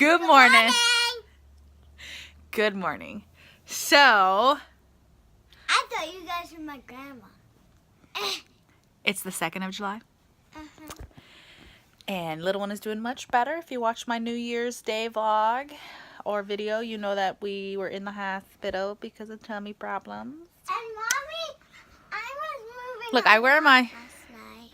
Good morning. Good morning. So, I thought you guys were my grandma. it's the 2nd of July. Uh-huh. And little one is doing much better. If you watch my New Year's Day vlog or video, you know that we were in the hospital because of tummy problems. And Mommy, I was moving. Look, I wear my last night.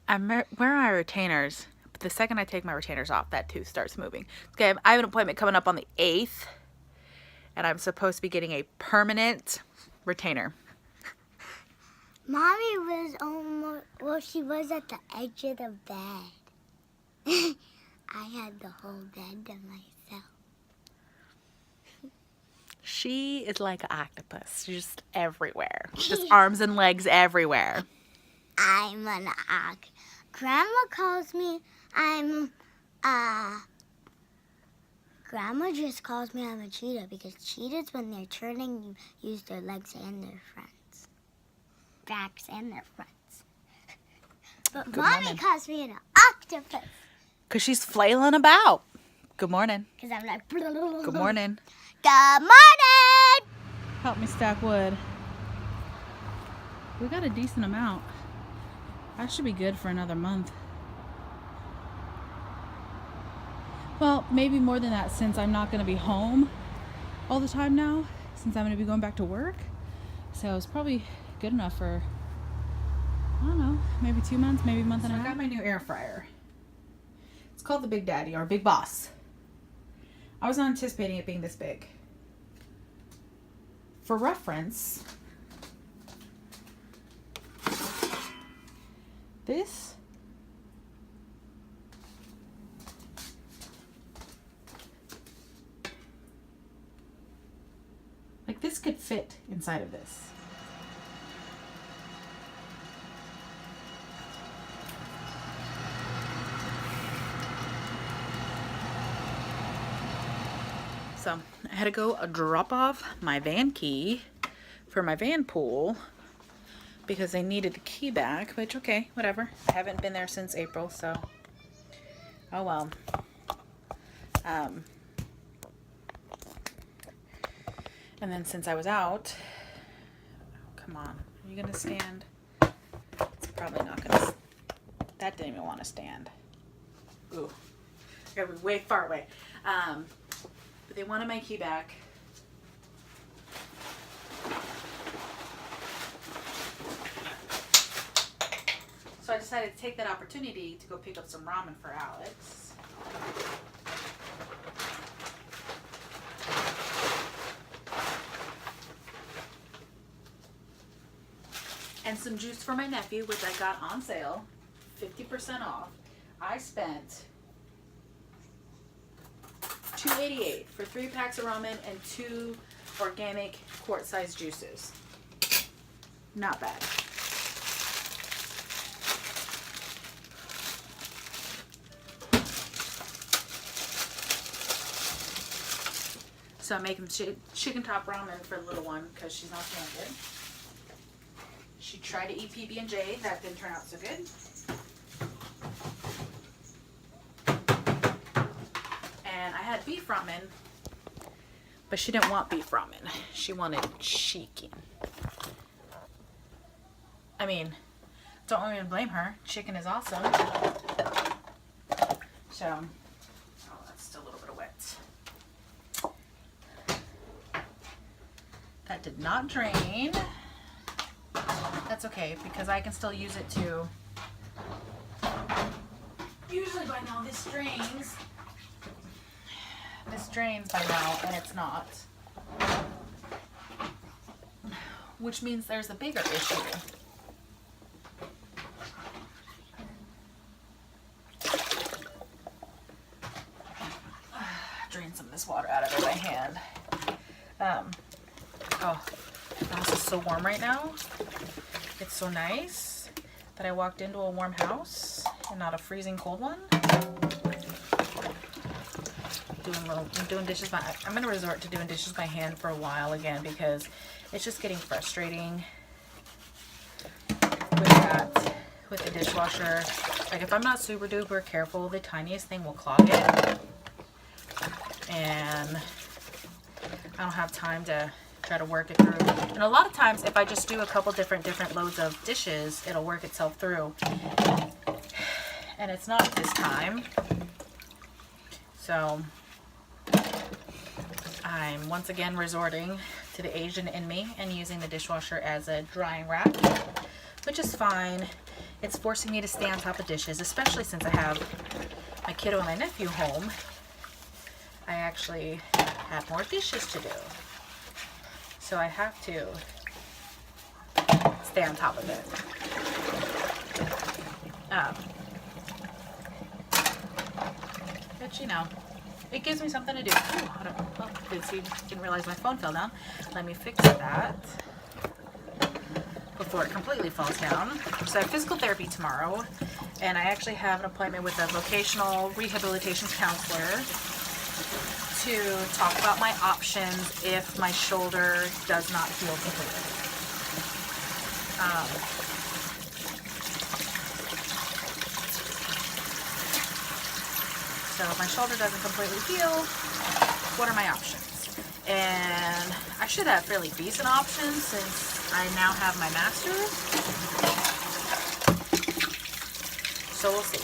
I'm wearing my retainers. But the second I take my retainers off, that tooth starts moving. Okay, I have an appointment coming up on the 8th. And I'm supposed to be getting a permanent retainer. Mommy was almost, well, she was at the edge of the bed. I had the whole bed to myself. She is like an octopus. She's just everywhere. Just arms and legs everywhere. I'm an ox. Grandma calls me, Grandma just calls me I'm a cheetah because cheetahs, when they're turning, use their legs and their fronts. Backs and their fronts. But Good Mommy morning. calls me an octopus. Because she's flailing about. Good morning. Because I'm like, Good morning. Good morning! Help me stack wood. We got a decent amount. That should be good for another month. Well, maybe more than that since I'm not going to be home all the time now, since I'm going to be going back to work. So it's probably good enough for, I don't know, maybe 2 months, maybe a month and a half. I got my new air fryer. It's called the Big Daddy or Big Boss. I was not anticipating it being this big. For reference, this this could fit inside of this. So I had to go drop off my van key for my van pool because they needed the key back, which okay, whatever. I haven't been there since April, so oh well. And then since I was out, oh, come on, are you gonna stand? It's probably not gonna, that didn't even want to stand. Ooh, I gotta be way far away. But they wanted my key back. So I decided to take that opportunity to go pick up some ramen for Alex. And some juice for my nephew, which I got on sale, 50% off. I spent $2.88 for 3 packs of ramen and 2 organic quart-sized juices. Not bad. So I'm making chicken top ramen for the little one because she's not feeling good. She tried to eat PB&J. That didn't turn out so good. And I had beef ramen, but she didn't want beef ramen. She wanted chicken. I mean, don't want me to blame her. Chicken is awesome. So, oh, that's still a little bit of wet. That did not drain. That's okay, because I can still use it to, usually by now this drains by now, and it's not, which means there's a bigger issue. Drain some of this water out of it by hand. Oh, the house is so warm right now. It's so nice that I walked into a warm house and not a freezing cold one. I'm doing dishes by, I'm going to resort to doing dishes by hand for a while again because it's just getting frustrating with the dishwasher. Like if I'm not super duper careful, the tiniest thing will clog it. and I don't have time to try to work it through. And a lot of times if I just do a couple different loads of dishes, it'll work itself through. And it's not this time. So I'm once again resorting to the Asian in me and using the dishwasher as a drying rack, which is fine. It's forcing me to stay on top of dishes, especially since I have my kiddo and my nephew home. I actually have more dishes to do. So I have to stay on top of it. But you know, it gives me something to do. Ooh, hold on. Oh, didn't realize my phone fell down. Let me fix that before it completely falls down. So I have physical therapy tomorrow, and I actually have an appointment with a vocational rehabilitation counselor to talk about my options if my shoulder does not heal completely. So if my shoulder doesn't completely heal, what are my options? And I should have fairly decent options since I now have my master's. So we'll see.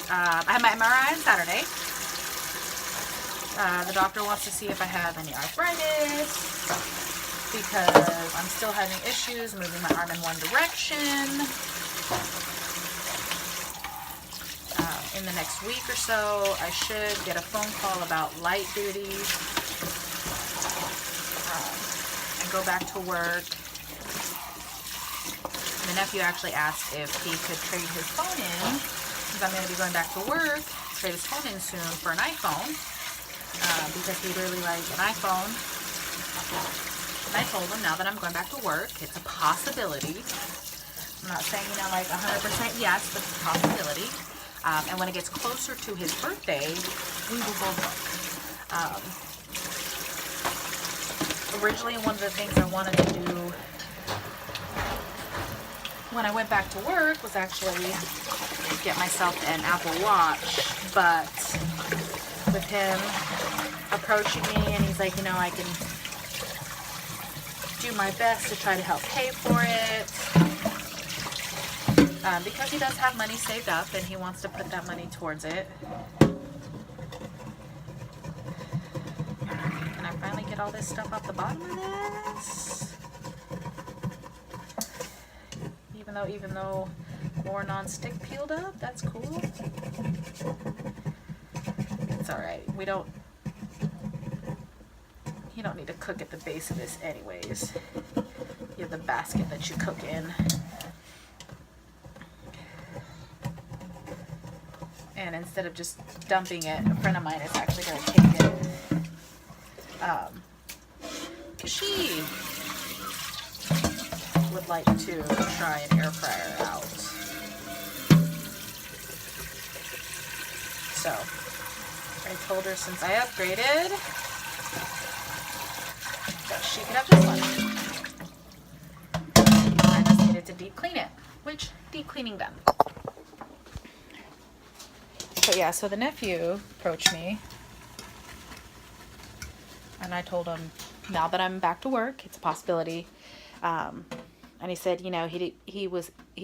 I have my MRI on Saturday. The doctor wants to see if I have any arthritis because I'm still having issues moving my arm in one direction. In the next week or so, I should get a phone call about light duty and go back to work. My nephew actually asked if he could trade his phone in, since I'm going to be going back to work, trade his phone in soon for an iPhone, because he really likes an iPhone. And I told him now that I'm going back to work, it's a possibility. I'm not saying, you know, like 100% yes, but it's a possibility. And when it gets closer to his birthday, we will both work. Originally, one of the things I wanted to do when I went back to work was actually get myself an Apple Watch. But with him approaching me and he's like, you know, I can do my best to try to help pay for it. Because he does have money saved up and he wants to put that money towards it. Can I finally get all this stuff off the bottom of this? Even though more non-stick peeled up, that's cool. It's alright. You don't need to cook at the base of this anyways. You have the basket that you cook in. And instead of just dumping it, a friend of mine is actually going to take it. Because she would like to try an air fryer out. So, I told her since I upgraded that she could have this one. I just needed to deep clean it, which deep cleaning done. But yeah, so the nephew approached me and I told him now that I'm back to work, it's a possibility. And he said, you know, he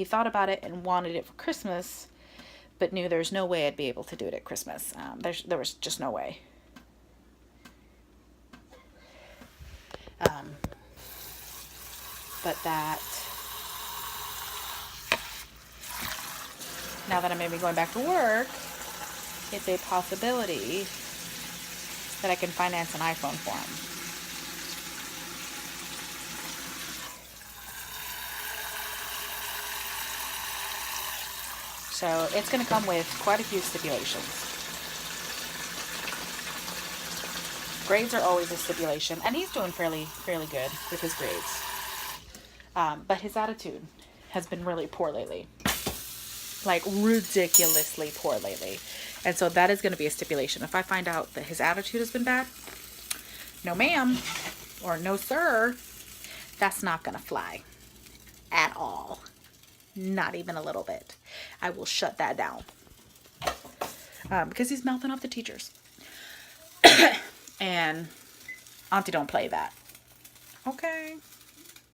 thought about it and wanted it for Christmas, but knew there's no way I'd be able to do it at Christmas. There was just no way. But that now that I'm maybe going back to work, it's a possibility that I can finance an iPhone for him. So it's going to come with quite a few stipulations. Grades are always a stipulation, and he's doing fairly good with his grades. But his attitude has been really poor lately. Like ridiculously poor lately. And so that is going to be a stipulation. If I find out that his attitude has been bad, no ma'am or no sir, that's not going to fly at all. Not even a little bit. I will shut that down. Because he's mouthing off the teachers. And Auntie don't play that. Okay.